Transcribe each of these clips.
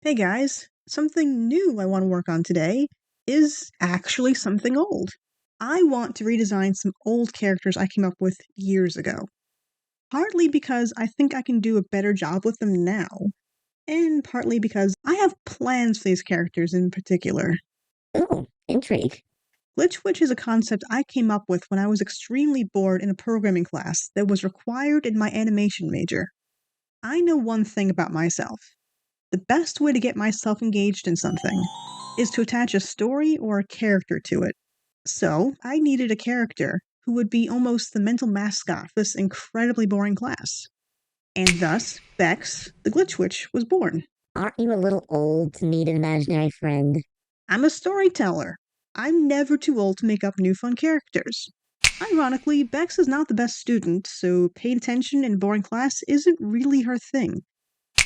Hey guys, something new I want to work on today is actually something old. I want to redesign some old characters I came up with years ago. Partly because I think I can do a better job with them now, and partly because I have plans for these characters in particular. Oh, intrigue. Glitch Witch is a concept I came up with when I was extremely bored in a programming class that was required in my animation major. I know one thing about myself. The best way to get myself engaged in something is to attach a story or a character to it. So, I needed a character who would be almost the mental mascot for this incredibly boring class. And thus, Bex, the Glitch Witch, was born. Aren't you a little old to need an imaginary friend? I'm a storyteller. I'm never too old to make up new fun characters. Ironically, Bex is not the best student, so paying attention in a boring class isn't really her thing.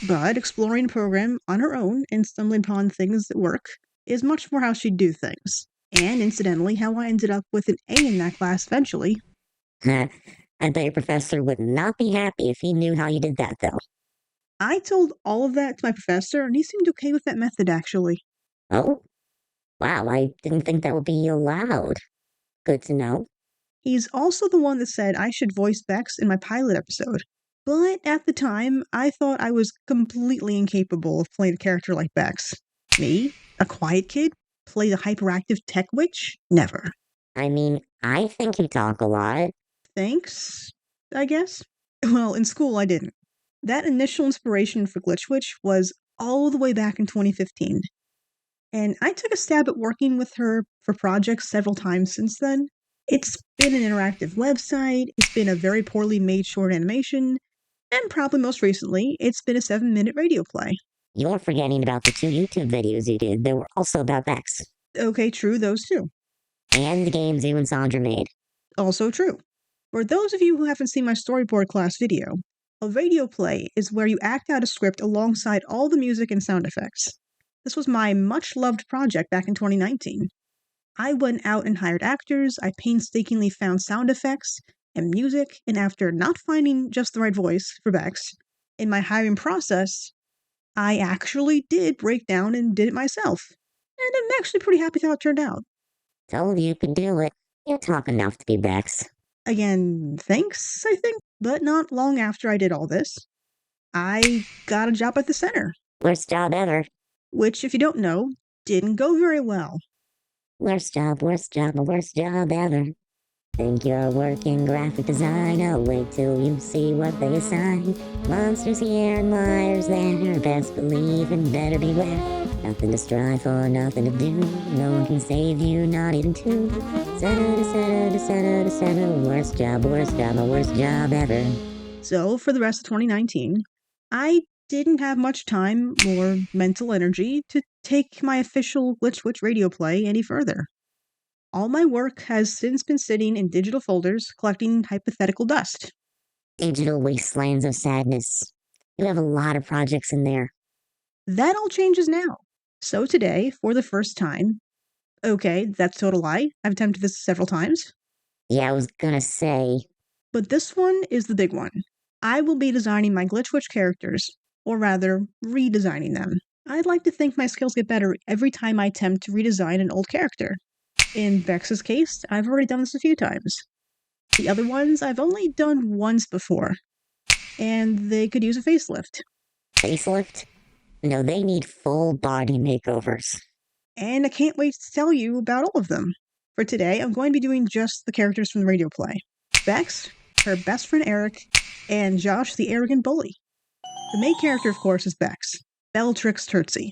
But exploring the program on her own and stumbling upon things that work is much more how she'd do things. And incidentally, how I ended up with an A in that class eventually. I bet your professor would not be happy if he knew how you did that, though. I told all of that to my professor, and he seemed okay with that method actually. Oh, wow, I didn't think that would be allowed. Good to know. He's also the one that said I should voice Bex in my pilot episode. But at the time, I thought I was completely incapable of playing a character like Bex. Me, a quiet kid, play the hyperactive tech witch? Never. I mean, I think you talk a lot. Thanks, I guess. Well, in school, I didn't. That initial inspiration for Glitch Witch was all the way back in 2015. And I took a stab at working with her for projects several times since then. It's been an interactive website, it's been a very poorly made short animation, and probably most recently, it's been a 7-minute radio play. You're forgetting about the two YouTube videos you did that were also about Vex. Okay, true, those two. And the games you and Sandra made. Also true. For those of you who haven't seen my storyboard class video, a radio play is where you act out a script alongside all the music and sound effects. This was my much loved project back in 2019. I went out and hired actors, I painstakingly found sound effects and music, and after not finding just the right voice for Bex, in my hiring process, I actually did break down and did it myself. And I'm actually pretty happy how it turned out. Told you could do it. You talk enough to be Vex. Again, thanks, I think, but not long after I did all this, I got a job at the center, Worst job ever. which, if you don't know, didn't go very well. Worst job, worst job ever. Think you're working graphic design? Oh, wait till you see what they assign. Monsters here and liars there. Best believe and better beware. Nothing to strive for, nothing to do. No one can save you, not even two. Center. Worst job, worst job ever. So, for the rest of 2019, I didn't have much time or mental energy to take my official Glitch Witch radio play any further. All my work has since been sitting in digital folders collecting hypothetical dust. Digital wastelands of sadness. You have a lot of projects in there. That all changes now. So today, for the first time, okay, that's a total lie. I've attempted this several times. Yeah, I was gonna say, But this one is the big one. I will be designing my Glitch Witch characters, or rather, redesigning them. I'd like to think my skills get better every time I attempt to redesign an old character. In Vex's case, I've already done this a few times. The other ones I've only done once before, and they could use a facelift. facelift? No, they need full body makeovers. And I can't wait to tell you about all of them. For today, I'm going to be doing just the characters from the radio play. Vex, her best friend Eric, and Josh the arrogant bully. The main character, of course, is Bex, Bellatrix Terzi.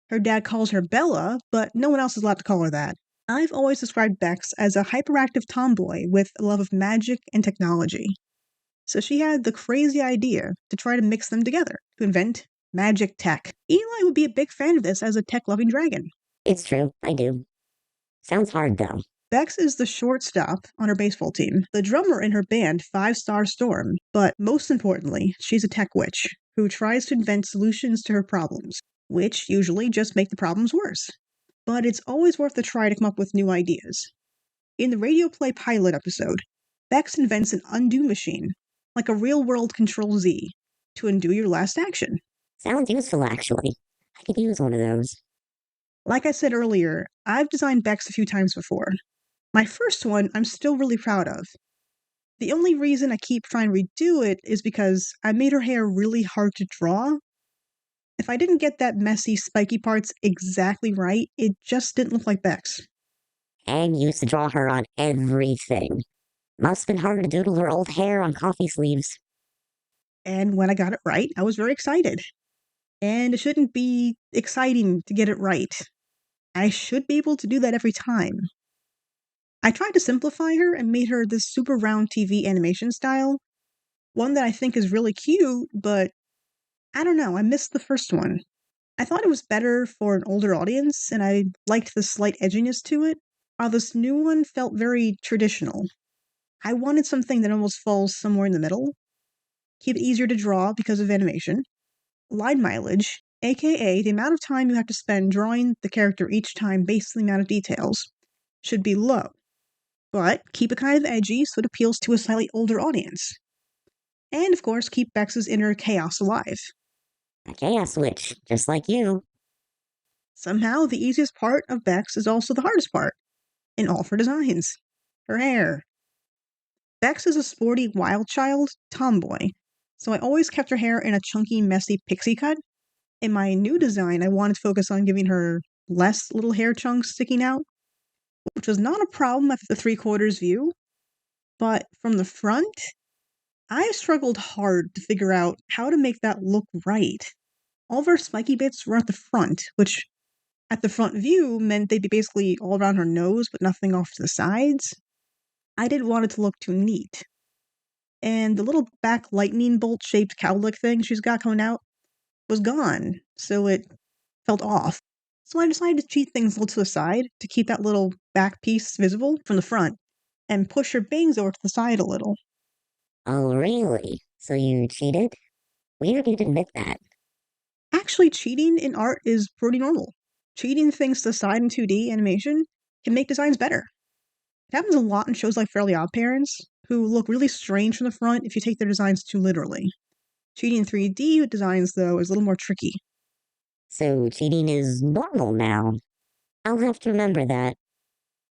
Her dad calls her Bella, but no one else is allowed to call her that. I've always described Bex as a hyperactive tomboy with a love of magic and technology. So she had the crazy idea to try to mix them together, to invent magic tech. Eli would be a big fan of this as a tech-loving dragon. It's true, I do. Sounds hard though. Bex is the shortstop on her baseball team, the drummer in her band Five Star Storm, but most importantly, she's a tech witch who tries to invent solutions to her problems, which usually just make the problems worse. But it's always worth a try to come up with new ideas. In the radio play pilot episode, Bex invents an undo machine, like a real world Control Z, to undo your last action. Sounds useful actually. I could use one of those. Like I said earlier, I've designed Bex a few times before. My first one I'm still really proud of. The only reason I keep trying to redo it is because I made her hair really hard to draw. If I didn't get that messy, spiky parts exactly right, it just didn't look like Bex. And used to draw her on everything. Must have been hard to doodle her old hair on coffee sleeves. And when I got it right, I was very excited. And it shouldn't be exciting to get it right. I should be able to do that every time. I tried to simplify her and made her this super round TV animation style, one that I think is really cute, but I don't know, I missed the first one. I thought it was better for an older audience, and I liked the slight edginess to it, while this new one felt very traditional. I wanted something that almost falls somewhere in the middle, keep it easier to draw because of animation, line mileage, aka the amount of time you have to spend drawing the character each time based on the amount of details, should be low, but keep it kind of edgy so it appeals to a slightly older audience. And of course, keep Bex's inner chaos alive. A chaos witch, just like you. Somehow, the easiest part of Bex is also the hardest part in all of her designs: her hair. Bex is a sporty wild child tomboy, so I always kept her hair in a chunky, messy pixie cut. In my new design, I wanted to focus on giving her less little hair chunks sticking out, which was not a problem at the 3/4 view, but from the front, I struggled hard to figure out how to make that look right. All of her spiky bits were at the front, which at the front view meant they'd be basically all around her nose, but nothing off to the sides. I didn't want it to look too neat. And the little back lightning bolt shaped cowlick thing she's got coming out was gone, so it felt off. So I decided to cheat things a little to the side to keep that little back piece visible from the front and push her bangs over to the side a little. Oh, really? So you cheated? Weird you didn't admit that. Actually, cheating in art is pretty normal. Cheating things to the side in 2D animation can make designs better. It happens a lot in shows like Fairly Odd Parents, who look really strange from the front if you take their designs too literally. Cheating in 3D designs, though, is a little more tricky. So cheating is normal now. I'll have to remember that.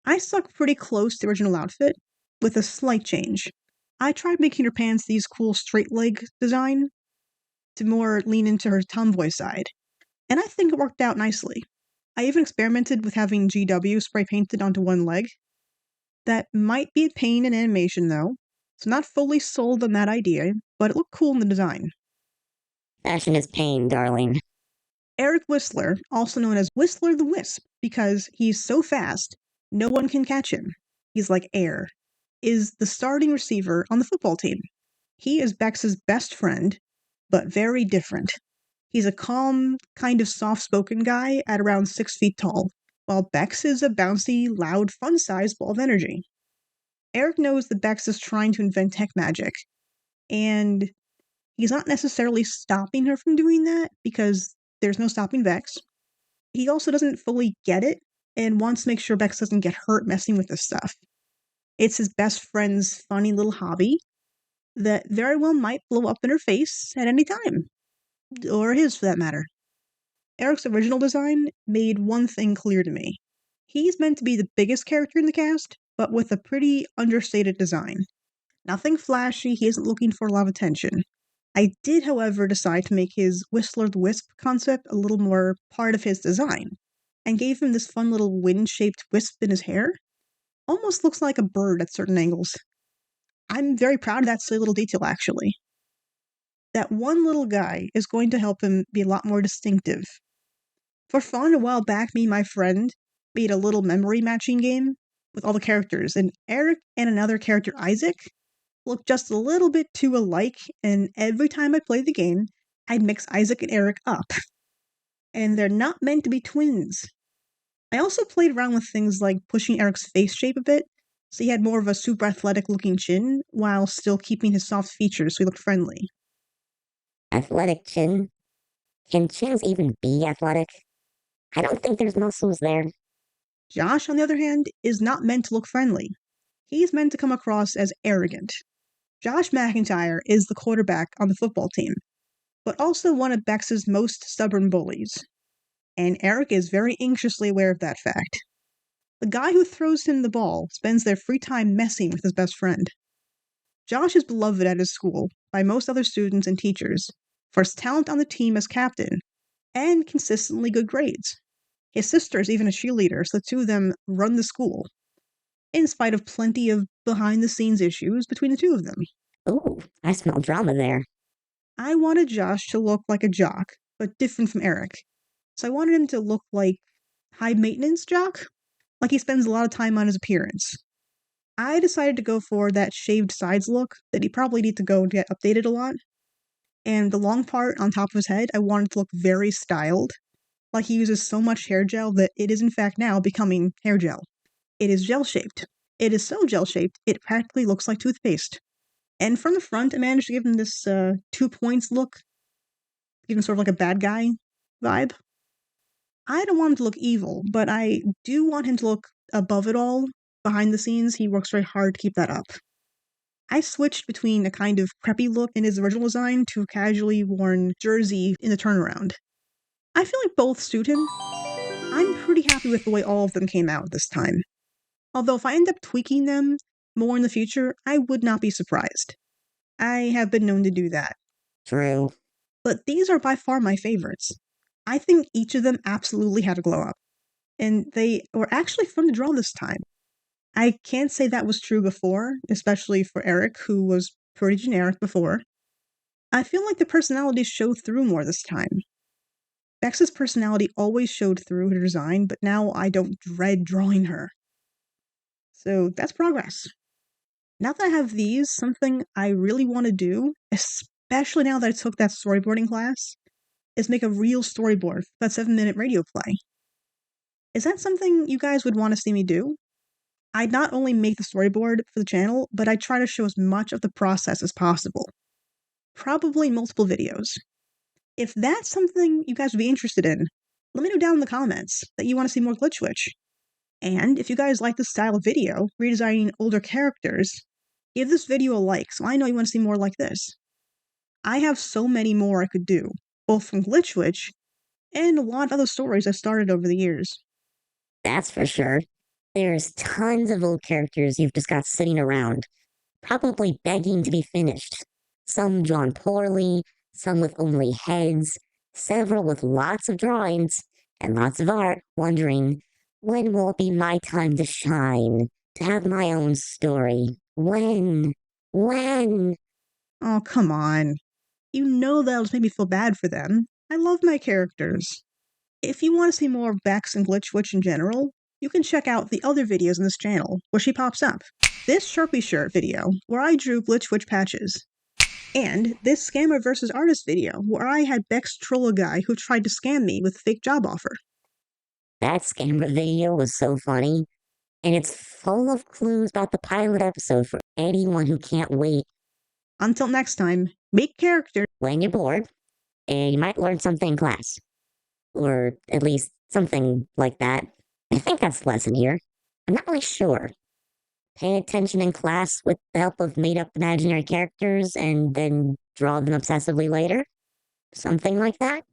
I stuck pretty close to the original outfit, with a slight change. I tried making her pants these cool straight leg design to more lean into her tomboy side, and I think it worked out nicely. I even experimented with having GW spray painted onto one leg. That might be a pain in animation, though, so not fully sold on that idea, but it looked cool in the design. Fashion is pain, darling. Eric Whistler, also known as Whistler the Wisp, because he's so fast, no one can catch him. He's like air, is the starting receiver on the football team. He is Bex's best friend, but very different. He's a calm, kind of soft spoken guy at around 6 feet tall, while Bex is a bouncy, loud, fun sized ball of energy. Eric knows that Bex is trying to invent tech magic, and he's not necessarily stopping her from doing that because there's no stopping Bex. He also doesn't fully get it and wants to make sure Bex doesn't get hurt messing with this stuff. It's his best friend's funny little hobby that very well might blow up in her face at any time. Or his, for that matter. Eric's original design made one thing clear to me. He's meant to be the biggest character in the cast, but with a pretty understated design. Nothing flashy, he isn't looking for a lot of attention. I did, however, decide to make his Whistler the Wisp concept a little more part of his design, and gave him this fun little wind-shaped wisp in his hair. Almost looks like a bird at certain angles. I'm very proud of that silly little detail, actually. That one little guy is going to help him be a lot more distinctive. For fun, a while back, me and my friend made a little memory matching game with all the characters, and Eric and another character, Isaac, look just a little bit too alike, and every time I play the game, I'd mix Isaac and Eric up. And they're not meant to be twins. I also played around with things like pushing Eric's face shape a bit, so he had more of a super athletic looking chin, while still keeping his soft features so he looked friendly. Athletic chin? Can chins even be athletic? I don't think there's muscles there. Josh, on the other hand, is not meant to look friendly. He's meant to come across as arrogant. Josh McIntyre is the quarterback on the football team, but also one of Bex's most stubborn bullies. and Eric is very anxiously aware of that fact. The guy who throws him the ball spends their free time messing with his best friend. Josh is beloved at his school by most other students and teachers for his talent on the team as captain and consistently good grades. His sister is even a cheerleader, so the two of them run the school, in spite of plenty of behind-the-scenes issues between the two of them. Ooh, I smell drama there. I wanted Josh to look like a jock, but different from Eric. So I wanted him to look like high-maintenance jock, like he spends a lot of time on his appearance. I decided to go for that shaved sides look that he probably need to go get updated a lot. And the long part on top of his head, I wanted to look very styled, like he uses so much hair gel that it is in fact now becoming hair gel. It is gel-shaped. It is so gel-shaped, it practically looks like toothpaste. And from the front, I managed to give him this 2 points look, give him sort of like a bad guy vibe. I don't want him to look evil, but I do want him to look above it all. Behind the scenes, he works very hard to keep that up. I switched between a kind of preppy look in his original design to a casually worn jersey in the turnaround. I feel like both suit him. I'm pretty happy with the way all of them came out this time. Although if I end up tweaking them more in the future, I would not be surprised. I have been known to do that. True. But these are by far my favorites. I think each of them absolutely had a glow up. And they were actually fun to draw this time. I can't say that was true before, especially for Eric, who was pretty generic before. I feel like the personalities showed through more this time. Bex's personality always showed through her design, but now I don't dread drawing her. So that's progress. Now that I have these, something I really want to do, especially now that I took that storyboarding class, is make a real storyboard for that 7-minute radio play. Is that something you guys would want to see me do? I'd not only make the storyboard for the channel, but I'd try to show as much of the process as possible. Probably multiple videos. If that's something you guys would be interested in, let me know down in the comments that you want to see more Glitch Witch. And if you guys like this style of video, redesigning older characters, give this video a like so I know you want to see more like this. I have so many more I could do, both from Glitch Witch and a lot of other stories I've started over the years. That's for sure. There's tons of old characters you've just got sitting around, probably begging to be finished. Some drawn poorly, some with only heads, several with lots of drawings and lots of art, wondering, when will it be my time to shine, to have my own story? When? When? Oh, come on. You know that'll just make me feel bad for them. I love my characters. If you want to see more of Bex and Glitch Witch in general, you can check out the other videos on this channel where she pops up. This Sharpie shirt video, where I drew Glitch Witch patches. And this Scammer vs. Artist video, where I had Bex troll a guy who tried to scam me with a fake job offer. That scammer video was so funny, and it's full of clues about the pilot episode for anyone who can't wait. Until next time, make characters When you're bored, and you might learn something in class. Or at least something like that. I think that's the lesson here. I'm not really sure. Pay attention in class with the help of made-up imaginary characters and then draw them obsessively later? Something like that?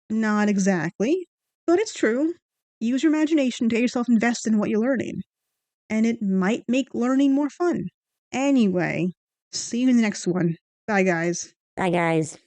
Not exactly, but it's true. Use your imagination to get yourself invested in what you're learning. And it might make learning more fun. Anyway, see you in the next one. Bye, guys. Bye, guys.